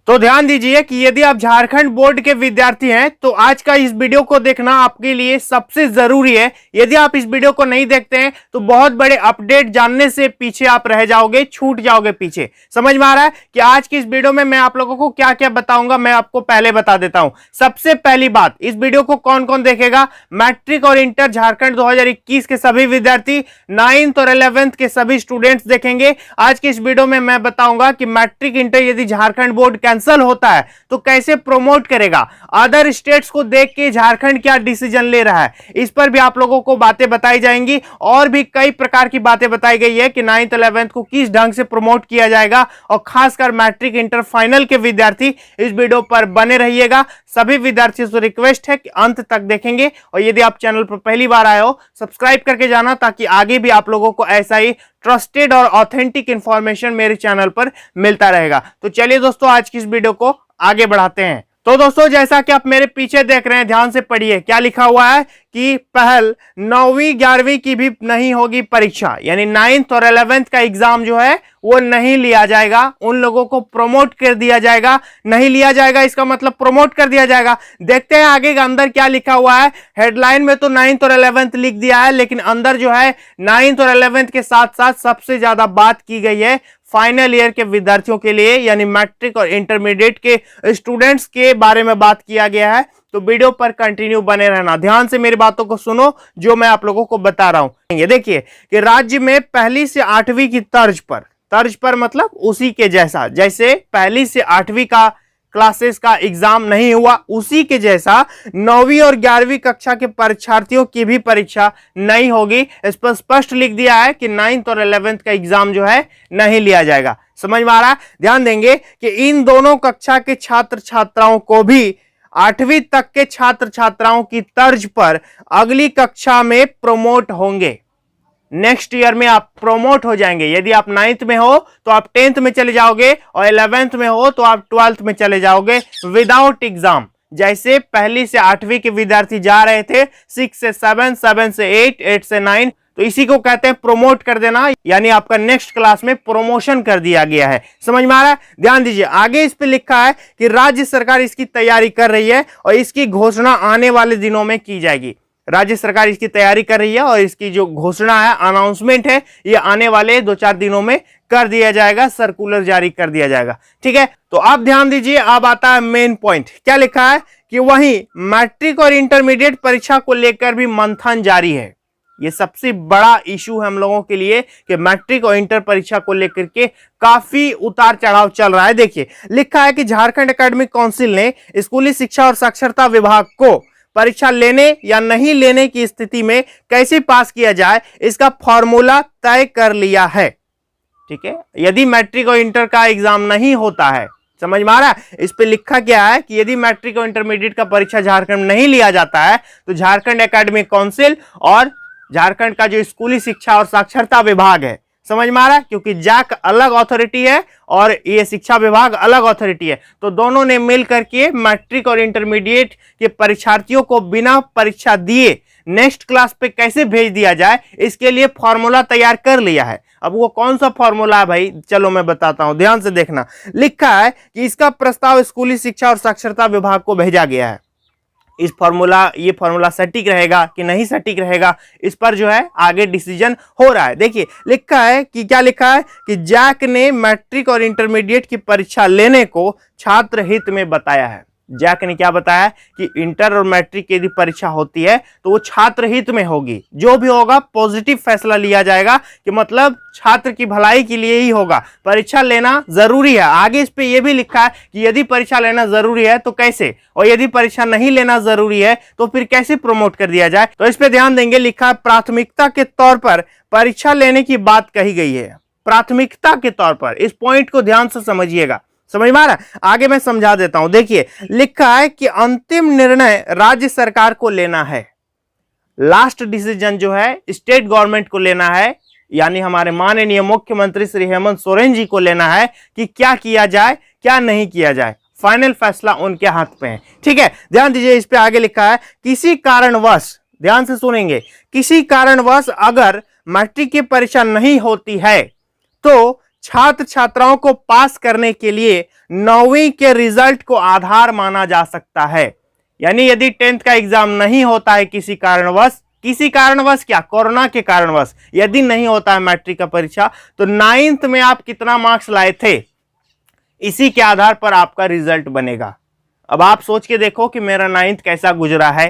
तो ध्यान दीजिए कि यदि आप झारखंड बोर्ड के विद्यार्थी हैं तो आज का इस वीडियो को देखना आपके लिए सबसे जरूरी है। यदि आप इस वीडियो को नहीं देखते हैं तो बहुत बड़े अपडेट जानने से पीछे आप रह जाओगे, छूट जाओगे पीछे। समझ में आ रहा है कि आज की इस वीडियो में मैं आप लोगों को क्या क्या बताऊंगा, मैं आपको पहले बता देता हूं। सबसे पहली बात, इस वीडियो को कौन कौन देखेगा? मैट्रिक और इंटर झारखंड 2021 के सभी विद्यार्थी, 9th और 11th के सभी स्टूडेंट्स देखेंगे। आज की इस वीडियो में मैं बताऊंगा कि मैट्रिक इंटर यदि झारखंड बोर्ड कैंसिल होता है तो कैसे प्रमोट करेगा, अदर स्टेट्स को देख के झारखंड क्या डिसीजन ले रहा है, इस पर भी आप लोगों को बातें बताई जाएंगी। और भी कई प्रकार की बातें बताई गई है कि 9th 11th को किस ढंग से प्रमोट किया जाएगा। और खासकर मैट्रिक इंटर फाइनल के विद्यार्थी इस वीडियो पर बने रहिएगा। सभी विद्यार्थियों से रिक्वेस्ट है कि अंत तक देखेंगे और यदि आप चैनल पर पहली बार आए हो सब्सक्राइब करके जाना, ताकि आगे भी आप लोगों को ऐसा ही ट्रस्टेड और ऑथेंटिक इंफॉर्मेशन मेरे चैनल पर मिलता रहेगा। तो चलिए दोस्तों, आज की इस वीडियो को आगे बढ़ाते हैं। तो दोस्तों, जैसा कि आप मेरे पीछे देख रहे हैं, ध्यान से पढ़िए क्या लिखा हुआ है कि पहल 9वीं 11वीं की भी नहीं होगी परीक्षा, यानी 9th और 11th का एग्जाम जो है वो नहीं लिया जाएगा। उन लोगों को प्रमोट कर दिया जाएगा। नहीं लिया जाएगा इसका मतलब प्रमोट कर दिया जाएगा। देखते हैं आगे अंदर क्या लिखा हुआ है। हेडलाइन में तो 9th और 11th लिख दिया है, लेकिन अंदर जो है 9th और 11th के साथ साथ सबसे ज्यादा बात की गई है फाइनल ईयर के विद्यार्थियों के लिए, यानी मैट्रिक और इंटरमीडिएट के स्टूडेंट्स के बारे में बात किया गया है। तो वीडियो पर कंटिन्यू बने रहना, ध्यान से मेरी बातों को सुनो जो मैं आप लोगों को बता रहा हूं। ये देखिए कि राज्य में पहली से 8वीं की तर्ज पर मतलब उसी के जैसा, जैसे पहली से 8वीं का क्लासेस का एग्जाम नहीं हुआ उसी के जैसा 9वीं और 11वीं कक्षा के परीक्षार्थियों की भी परीक्षा नहीं होगी। इस पर स्पष्ट लिख दिया है कि 9th और 11th का एग्जाम जो है नहीं लिया जाएगा। समझ में आ रहा है? ध्यान देंगे कि इन दोनों कक्षा के छात्र छात्राओं को भी 8वीं तक के छात्र छात्राओं की तर्ज पर अगली कक्षा में प्रमोट होंगे। नेक्स्ट ईयर में आप प्रमोट हो जाएंगे। यदि आप 9th में हो तो आप 10th में चले जाओगे और 11th में हो तो आप 12th में चले जाओगे विदाउट एग्जाम। जैसे पहली से 8वीं के विद्यार्थी जा रहे थे 6 से 7, 7 से 8, 8 से 9, तो इसी को कहते हैं प्रमोट कर देना, यानी आपका नेक्स्ट क्लास में प्रमोशन कर दिया गया है। समझ में आ रहा है? ध्यान दीजिए आगे इस पे लिखा है कि राज्य सरकार इसकी तैयारी कर रही है और इसकी घोषणा आने वाले दिनों में की जाएगी। राज्य सरकार इसकी तैयारी कर रही है और इसकी जो घोषणा है, अनाउंसमेंट है, ये आने वाले 2-4 दिनों में कर दिया जाएगा, सर्कुलर जारी कर दिया जाएगा। ठीक है, तो आप ध्यान दीजिए, अब आता है मेन पॉइंट। क्या लिखा है कि वहीं मैट्रिक और इंटरमीडिएट परीक्षा को लेकर भी मंथन जारी है। ये सबसे बड़ा इशू है हम लोगों के लिए कि मैट्रिक और इंटर परीक्षा को लेकर के काफी उतार चढ़ाव चल रहा है। देखिए लिखा है कि झारखंड एकेडमिक काउंसिल ने स्कूली शिक्षा और साक्षरता विभाग को परीक्षा लेने या नहीं लेने की स्थिति में कैसे पास किया जाए इसका फॉर्मूला तय कर लिया है। ठीक है, यदि मैट्रिक और इंटर का एग्जाम नहीं होता है, समझ में आ रहा है? इस पे लिखा क्या है कि यदि मैट्रिक और इंटरमीडिएट का परीक्षा झारखंड में नहीं लिया जाता है तो झारखंड एकेडमिक काउंसिल और झारखंड का जो स्कूली शिक्षा और साक्षरता विभाग है, समझ में आ रहा है, क्योंकि जैक अलग अथॉरिटी है और ये शिक्षा विभाग अलग अथॉरिटी है, तो दोनों ने मिल करके मैट्रिक और इंटरमीडिएट के परीक्षार्थियों को बिना परीक्षा दिए नेक्स्ट क्लास पे कैसे भेज दिया जाए इसके लिए फॉर्मूला तैयार कर लिया है। अब वो कौन सा फॉर्मूला है भाई, चलो मैं बताता हूं, ध्यान से देखना। लिखा है कि इसका प्रस्ताव स्कूली शिक्षा और साक्षरता विभाग को भेजा गया है। ये फॉर्मूला सटीक रहेगा कि नहीं सटीक रहेगा, इस पर जो है आगे डिसीजन हो रहा है। देखिए लिखा है कि क्या लिखा है कि जैक ने मैट्रिक और इंटरमीडिएट की परीक्षा लेने को छात्र हित में बताया है। जैक ने क्या बताया कि इंटर और मैट्रिक की यदि परीक्षा होती है तो वो छात्र हित में होगी। जो भी होगा पॉजिटिव फैसला लिया जाएगा कि मतलब छात्र की भलाई के लिए ही होगा, परीक्षा लेना जरूरी है। आगे इस पे ये भी लिखा है कि यदि परीक्षा लेना जरूरी है तो कैसे, और यदि परीक्षा नहीं लेना जरूरी है तो फिर कैसे प्रमोट कर दिया जाए। तो इस पे ध्यान देंगे, लिखा है प्राथमिकता के तौर पर परीक्षा लेने की बात कही गई है। प्राथमिकता के तौर पर, इस पॉइंट को ध्यान से समझिएगा। समझ में आ रहा है? आगे मैं समझा देता हूं। देखिए लिखा है कि अंतिम निर्णय राज्य सरकार को लेना है। लास्ट डिसीजन जो है स्टेट गवर्नमेंट को लेना है, यानी हमारे माननीय मुख्यमंत्री श्री हेमंत सोरेन जी को लेना है कि क्या किया जाए क्या नहीं किया जाए। फाइनल फैसला उनके हाथ पे है। ठीक है, ध्यान दीजिए, इस पे आगे लिखा है किसी कारणवश, ध्यान से सुनेंगे, किसी कारणवश अगर मैट्रिक की परीक्षा नहीं होती है तो छात्र छात्राओं को पास करने के लिए 9वीं के रिजल्ट को आधार माना जा सकता है। यानी यदि 10th का एग्जाम नहीं होता है किसी कारणवश क्या, कोरोना के कारणवश यदि नहीं होता है मैट्रिक का परीक्षा, तो 9th में आप कितना मार्क्स लाए थे, इसी के आधार पर आपका रिजल्ट बनेगा। अब आप सोच के देखो कि मेरा 9th कैसा गुजरा है।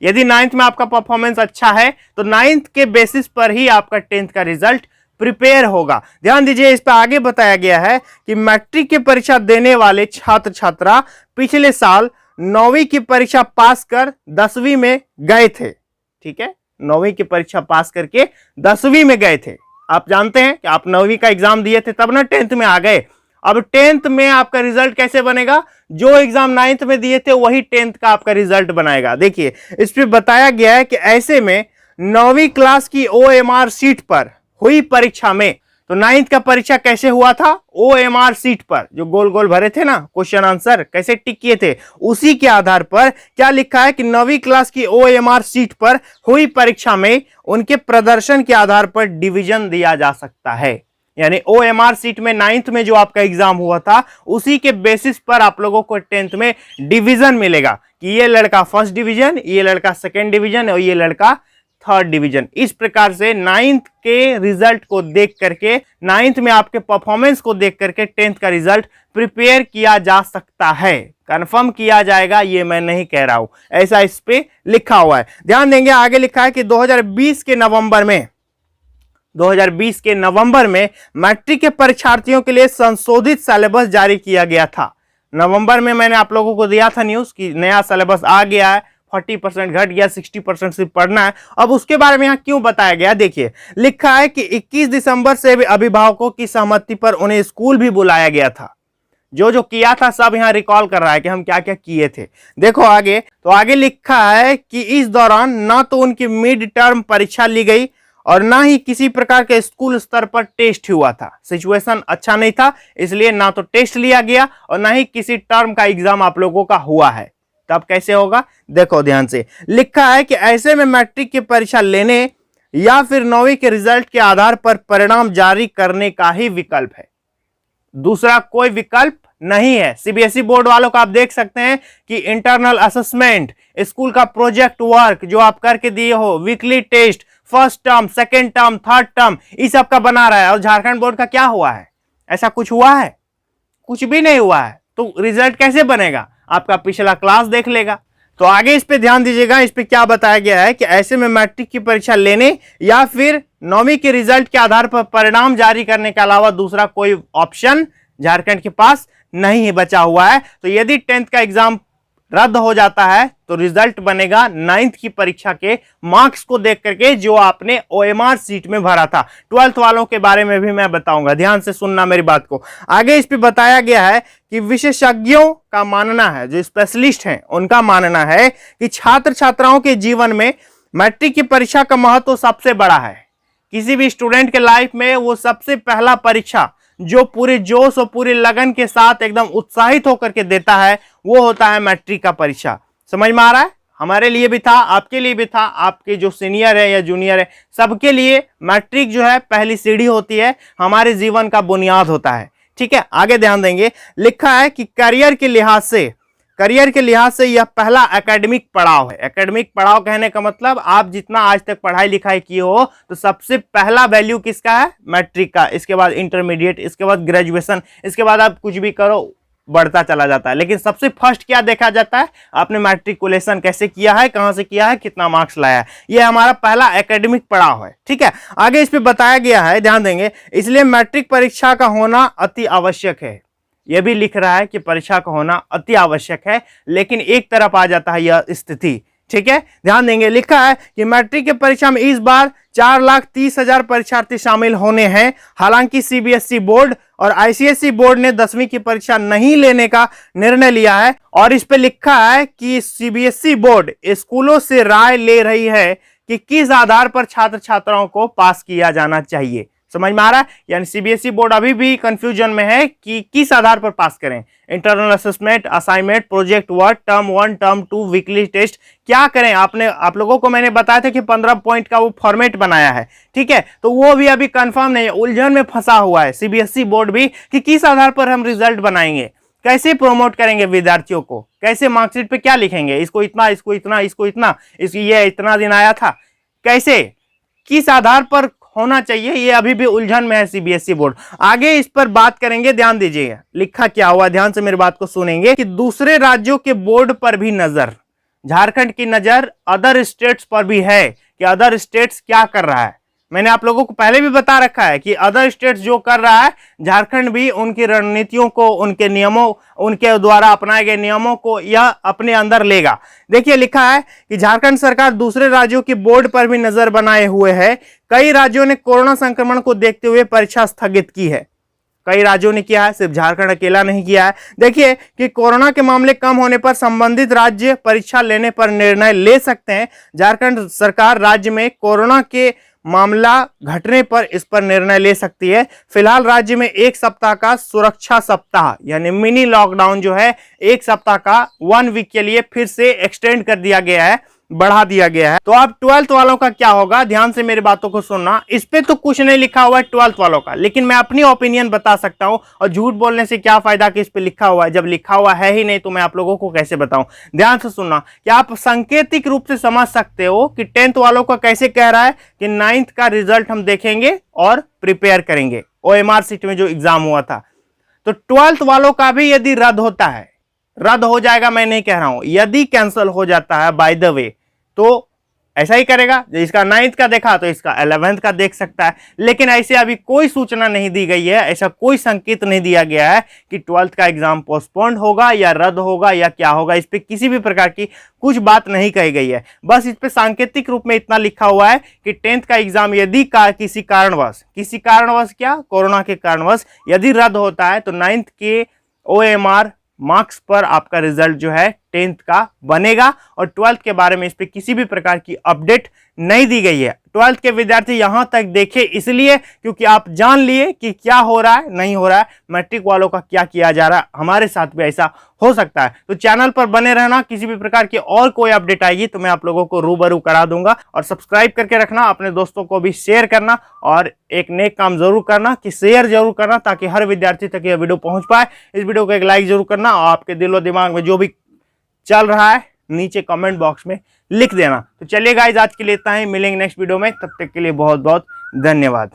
यदि 9th में आपका परफॉर्मेंस अच्छा है तो 9th के बेसिस पर ही आपका 10th का रिजल्ट प्रिपेयर होगा। ध्यान दीजिए, इस पर आगे बताया गया है कि मैट्रिक की परीक्षा देने वाले छात्र छात्रा पिछले साल 9वीं की परीक्षा पास कर 10वीं में गए थे। ठीक है, 9वीं की परीक्षा पास करके 10वीं में गए थे। आप जानते हैं कि आप 9वीं का एग्जाम दिए थे तब ना 10th में आ गए। अब 10th में आपका रिजल्ट कैसे बनेगा, जो एग्जाम 9th में दिए थे वही 10th का आपका रिजल्ट बनाएगा। देखिए, इस पे बताया गया है कि ऐसे में 9वीं क्लास की OMR सीट पर हुई परीक्षा में, तो 9th का परीक्षा कैसे हुआ था, OMR सीट पर जो गोल गोल भरे थे ना, क्वेश्चन आंसर कैसे टिक किए थे, उसी के आधार पर क्या लिखा है कि 9वीं क्लास की OMR सीट पर हुई परीक्षा में उनके प्रदर्शन के आधार पर डिवीजन दिया जा सकता है। यानी OMR सीट में 9th में जो आपका एग्जाम हुआ था उसी के बेसिस पर आप लोगों को 10th में डिवीजन मिलेगा कि ये लड़का फर्स्ट डिवीजन, ये लड़का सेकेंड डिवीजन और ये लड़का थर्ड डिवीजन। इस प्रकार से 9th के रिजल्ट को देख करके, 9th में आपके परफॉर्मेंस को देख करके 10th का रिजल्ट प्रिपेयर किया जा सकता है। कंफर्म किया जाएगा ये मैं नहीं कह रहा हूं, ऐसा इस पे लिखा हुआ है। ध्यान देंगे, आगे लिखा है कि 2020 के नवंबर में मैट्रिक के परीक्षार्थियों के लिए संशोधित सिलेबस जारी किया गया था। नवंबर में मैंने आप लोगों को दिया था न्यूज कि नया सिलेबस आ गया है, 40% घट गया, 60% सिर्फ पढ़ना है। अब उसके बारे में यहाँ क्यों बताया गया, देखिए लिखा है कि 21 दिसंबर से अभिभावकों की सहमति पर उन्हें स्कूल भी बुलाया गया था। जो जो किया था सब यहाँ रिकॉल कर रहा है कि हम क्या क्या किए थे। देखो आगे, तो आगे लिखा है कि इस दौरान ना तो उनकी मिड टर्म परीक्षा ली गई और ना ही किसी प्रकार के स्कूल स्तर पर टेस्ट हुआ था। सिचुएशन अच्छा नहीं था, इसलिए ना तो टेस्ट लिया गया और ना ही किसी टर्म का एग्जाम आप लोगों का हुआ है। तब कैसे होगा, देखो ध्यान से, लिखा है कि ऐसे में मैट्रिक की परीक्षा लेने या फिर 9वीं के रिजल्ट के आधार पर परिणाम जारी करने का ही विकल्प है, दूसरा कोई विकल्प नहीं है। CBSE बोर्ड वालों को आप देख सकते हैं कि इंटरनल असेसमेंट, स्कूल का प्रोजेक्ट वर्क जो आप करके दिए हो, weekly test, first term, second term, third term, इस सब का बना रहा है। और झारखंड बोर्ड का क्या हुआ है, ऐसा कुछ हुआ है, कुछ भी नहीं हुआ है। तो रिजल्ट कैसे बनेगा, आपका पिछला क्लास देख लेगा। तो आगे इस पे ध्यान दीजिएगा, इस पे क्या बताया गया है कि ऐसे में मैट्रिक की परीक्षा लेने या फिर 9वीं के रिजल्ट के आधार पर परिणाम जारी करने के अलावा दूसरा कोई ऑप्शन झारखंड के पास नहीं बचा हुआ है। तो यदि 10th का एग्जाम रद्द हो जाता है तो रिजल्ट बनेगा 9th की परीक्षा के मार्क्स को देख करके जो आपने OMR सीट में भरा था। 12th वालों के बारे में भी मैं बताऊंगा, ध्यान से सुनना मेरी बात को। आगे इस पे बताया गया है कि विशेषज्ञों का मानना है, जो स्पेशलिस्ट हैं उनका मानना है कि छात्र छात्राओं के जीवन में मैट्रिक की परीक्षा का महत्व सबसे बड़ा है। किसी भी स्टूडेंट के लाइफ में वो सबसे पहला परीक्षा जो पूरे जोश और पूरे लगन के साथ एकदम उत्साहित होकर के देता है वो होता है मैट्रिक का परीक्षा। समझ में आ रहा है, हमारे लिए भी था, आपके लिए भी था, आपके जो सीनियर है या जूनियर है सबके लिए मैट्रिक जो है पहली सीढ़ी होती है, हमारे जीवन का बुनियाद होता है। ठीक है, आगे ध्यान देंगे, लिखा है कि करियर के लिहाज से यह पहला एकेडमिक पड़ाव है। एकेडमिक पड़ाव कहने का मतलब आप जितना आज तक पढ़ाई लिखाई किए हो तो सबसे पहला वैल्यू किसका है, मैट्रिक का, इसके बाद इंटरमीडिएट, इसके बाद ग्रेजुएशन, इसके बाद आप कुछ भी करो बढ़ता चला जाता है। लेकिन सबसे फर्स्ट क्या देखा जाता है, आपने मैट्रिकुलेशन कैसे किया है, कहां से किया है, कितना मार्क्स लाया है, यह हमारा पहला एकेडमिक पड़ाव है। ठीक है, आगे इस पे बताया गया है, ध्यान देंगे, इसलिए मैट्रिक परीक्षा का होना अति आवश्यक है। यह भी लिख रहा है कि परीक्षा का होना अति आवश्यक है, लेकिन एक तरफ आ जाता है यह स्थिति। ठीक है, ध्यान देंगे, लिखा है कि मैट्रिक की परीक्षा में इस बार 4,30,000 परीक्षार्थी शामिल होने हैं। हालांकि CBSE बोर्ड और ICSE बोर्ड ने 10वीं की परीक्षा नहीं लेने का निर्णय लिया है और इस पे लिखा है कि CBSE बोर्ड स्कूलों से राय ले रही है कि किस आधार पर छात्र छात्राओं को पास किया जाना चाहिए। समझ में आ रहा है? यानी सीबीएसई बोर्ड अभी भी कंफ्यूजन में है कि किस आधार पर पास करें, internal assessment, assignment, project work, term 1, term 2, weekly test, क्या करें? आप लोगों को मैंने बताया था कि 15 पॉइंट का वो फॉर्मेट बनाया है, ठीक है, तो वो भी अभी कंफर्म नहीं है, उलझन में फंसा हुआ है सीबीएसई बोर्ड भी कि किस आधार पर हम रिजल्ट बनाएंगे, कैसे प्रोमोट करेंगे विद्यार्थियों को, कैसे मार्कशीट पे क्या लिखेंगे, इसको इतना, इसको इतना, इसको इतना, ये इतना दिन आया था, कैसे, किस आधार पर होना चाहिए, ये अभी भी उलझन में है सीबीएसई बोर्ड। आगे इस पर बात करेंगे, ध्यान दीजिएगा लिखा क्या हुआ, ध्यान से मेरी बात को सुनेंगे कि दूसरे राज्यों के बोर्ड पर भी नजर, झारखंड की नजर अदर स्टेट्स पर भी है कि अदर स्टेट्स क्या कर रहा है। मैंने आप लोगों को पहले भी बता रखा है कि अदर स्टेट्स जो कर रहा है, झारखंड भी उनकी रणनीतियों को, उनके नियमों, उनके द्वारा अपनाए गए नियमों को यह अपने अंदर लेगा। देखिए लिखा है कि झारखंड सरकार दूसरे राज्यों की बोर्ड पर भी नजर बनाए हुए है। कई राज्यों ने कोरोना संक्रमण को देखते हुए परीक्षा स्थगित की है। कई राज्यों ने किया है, सिर्फ झारखंड अकेला नहीं किया है। देखिए कि कोरोना के मामले कम होने पर संबंधित राज्य परीक्षा लेने पर निर्णय ले सकते हैं। झारखंड सरकार राज्य में कोरोना के मामला घटने पर इस पर निर्णय ले सकती है। फिलहाल राज्य में 1 सप्ताह का सुरक्षा सप्ताह यानी मिनी लॉकडाउन जो है 1 सप्ताह का 1 वीक के लिए फिर से एक्सटेंड कर दिया गया है, बढ़ा दिया गया है। तो अब 12th वालों का क्या होगा, ध्यान से मेरी बातों को सुनना। इस पे तो कुछ नहीं लिखा हुआ है 12th वालों का, लेकिन मैं अपनी ओपिनियन बता सकता हूं, और झूठ बोलने से क्या फायदा कि इस पे लिखा हुआ है, जब लिखा हुआ है ही नहीं तो मैं आप लोगों को कैसे बताऊं। ध्यान से सुनना कि आप सांकेतिक रूप से समझ सकते हो कि 10th वालों का कैसे कह रहा है कि 9th का रिजल्ट हम देखेंगे और प्रिपेयर करेंगे, OMR सीट में जो एग्जाम हुआ था। तो 12th वालों का भी यदि रद्द होता है, रद्द हो जाएगा मैं नहीं कह रहा हूं, यदि कैंसिल हो जाता है बाय द वे, तो ऐसा ही करेगा। इसका 9th का देखा तो इसका 11th का देख सकता है, लेकिन ऐसे अभी कोई सूचना नहीं दी गई है, ऐसा कोई संकेत नहीं दिया गया है कि 12th का एग्जाम पोस्टपोन्ड होगा या रद्द होगा या क्या होगा। इस पे किसी भी प्रकार की कुछ बात नहीं कही गई है, बस इस पे सांकेतिक रूप में इतना लिखा हुआ है कि 10th का एग्जाम यदि किसी कारणवश क्या, कोरोना के कारणवश यदि रद्द होता है तो 9th के OMR मार्क्स पर आपका रिजल्ट जो है 10th का बनेगा। और 12th के बारे में इस पे किसी भी प्रकार की अपडेट नहीं दी गई है। 12th के विद्यार्थी यहां तक देखे इसलिए क्योंकि आप जान लिए कि क्या हो रहा है, नहीं हो रहा है, मैट्रिक वालों का क्या किया जा रहा है, हमारे साथ भी ऐसा हो सकता है। तो चैनल पर बने रहना, किसी भी प्रकार की और कोई अपडेट आएगी तो मैं आप लोगों को रूबरू करा दूंगा। और सब्सक्राइब करके रखना, अपने दोस्तों को भी शेयर करना, और एक नेक काम जरूर करना कि शेयर जरूर करना ताकि हर विद्यार्थी तक यह वीडियो पहुंच पाए। इस वीडियो को एक लाइक जरूर करना, और आपके दिलो दिमाग में जो भी चल रहा है नीचे कमेंट बॉक्स में लिख देना। तो चलिए गाइस, आज के लिए इतना ही, मिलेंगे नेक्स्ट वीडियो में, तब तक के लिए बहुत बहुत धन्यवाद।